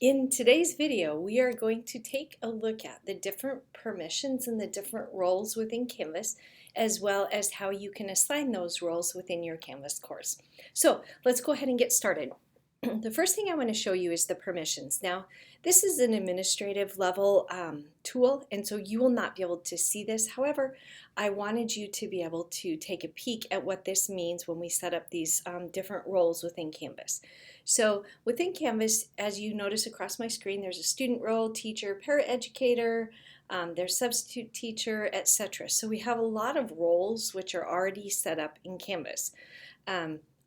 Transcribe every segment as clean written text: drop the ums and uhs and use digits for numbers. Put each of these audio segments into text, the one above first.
In today's video, we are going to take a look at the different permissions and the different roles within Canvas, as well as how you can assign those roles within your Canvas course. So let's go ahead and get started. The first thing I want to show you is the permissions. Now, this is an administrative level tool, and so you will not be able to see this. However, I wanted you to be able to take a peek at what this means when we set up these different roles within Canvas. So within Canvas, as you notice across my screen, there's a student role, teacher, paraeducator, there's substitute teacher, etc. So we have a lot of roles which are already set up in Canvas.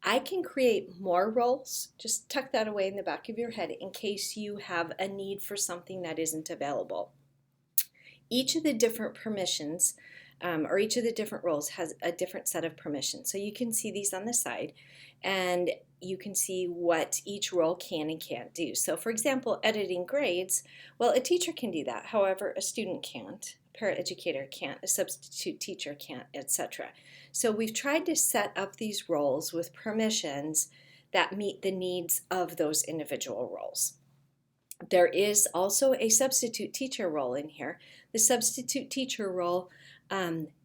I can create more roles. Just tuck that away in the back of your head in case you have a need for something that isn't available. Each of the different permissions or each of the different roles has a different set of permissions. So you can see these on the side and you can see what each role can and can't do. So for example, editing grades, well, a teacher can do that. However, a student can't, a paraeducator can't, a substitute teacher can't, etc. So we've tried to set up these roles with permissions that meet the needs of those individual roles. There is also a substitute teacher role in here. The substitute teacher role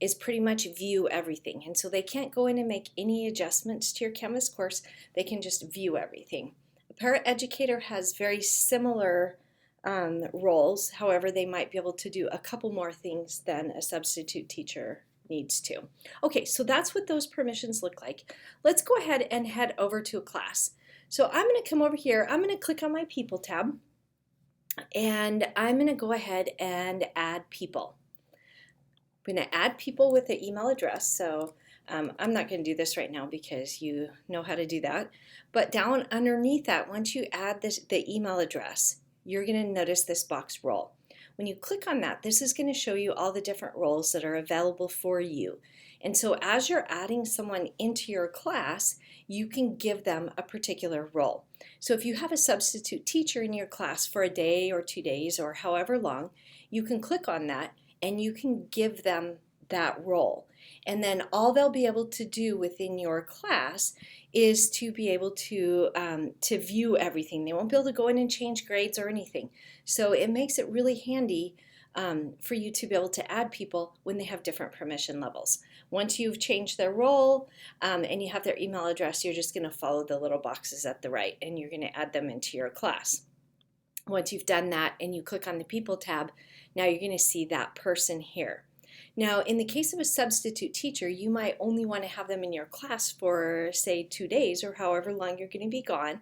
is pretty much view everything, and so they can't go in and make any adjustments to your Canvas course. They can just view everything. A paraeducator has very similar roles. However, they might be able to do a couple more things than a substitute teacher needs to. Okay, so that's what those permissions look like. Let's go ahead and head over to a class. So I'm going to come over here. I'm going to click on my People tab, and I'm going to go ahead and add people. I'm going to add people with the email address. So I'm not going to do this right now because you know how to do that. But down underneath that, once you add the email address, you're going to notice this box role. When you click on that, this is going to show you all the different roles that are available for you. And so as you're adding someone into your class, you can give them a particular role. So if you have a substitute teacher in your class for a day or 2 days or however long, you can click on that and you can give them that role. And then all they'll be able to do within your class is to be able to view everything. They won't be able to go in and change grades or anything. So it makes it really handy for you to be able to add people when they have different permission levels. Once you've changed their role and you have their email address, you're just going to follow the little boxes at the right and you're going to add them into your class. Once you've done that and you click on the People tab, now you're going to see that person here. Now, in the case of a substitute teacher, you might only want to have them in your class for, say, 2 days or however long you're going to be gone.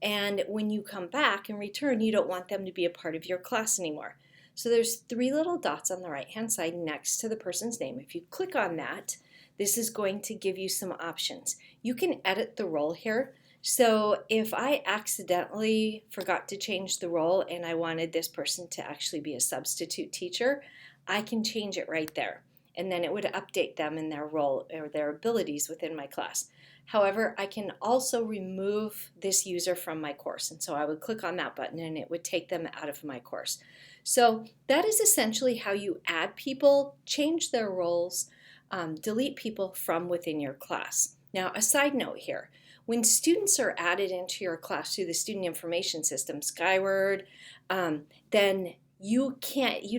And when you come back and return, you don't want them to be a part of your class anymore. So there's 3 little dots on the right-hand side next to the person's name. If you click on that, this is going to give you some options. You can edit the role here. So if I accidentally forgot to change the role and I wanted this person to actually be a substitute teacher, I can change it right there. And then it would update them in their role or their abilities within my class. However, I can also remove this user from my course. And so I would click on that button and it would take them out of my course. So that is essentially how you add people, change their roles, delete people from within your class. Now, a side note here. When students are added into your class through the Student Information System, Skyward, then you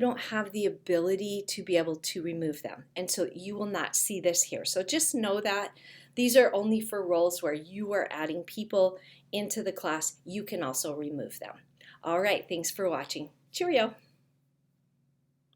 don't have the ability to be able to remove them. And so you will not see this here. So just know that these are only for roles where you are adding people into the class. You can also remove them. All right, thanks for watching. Cheerio.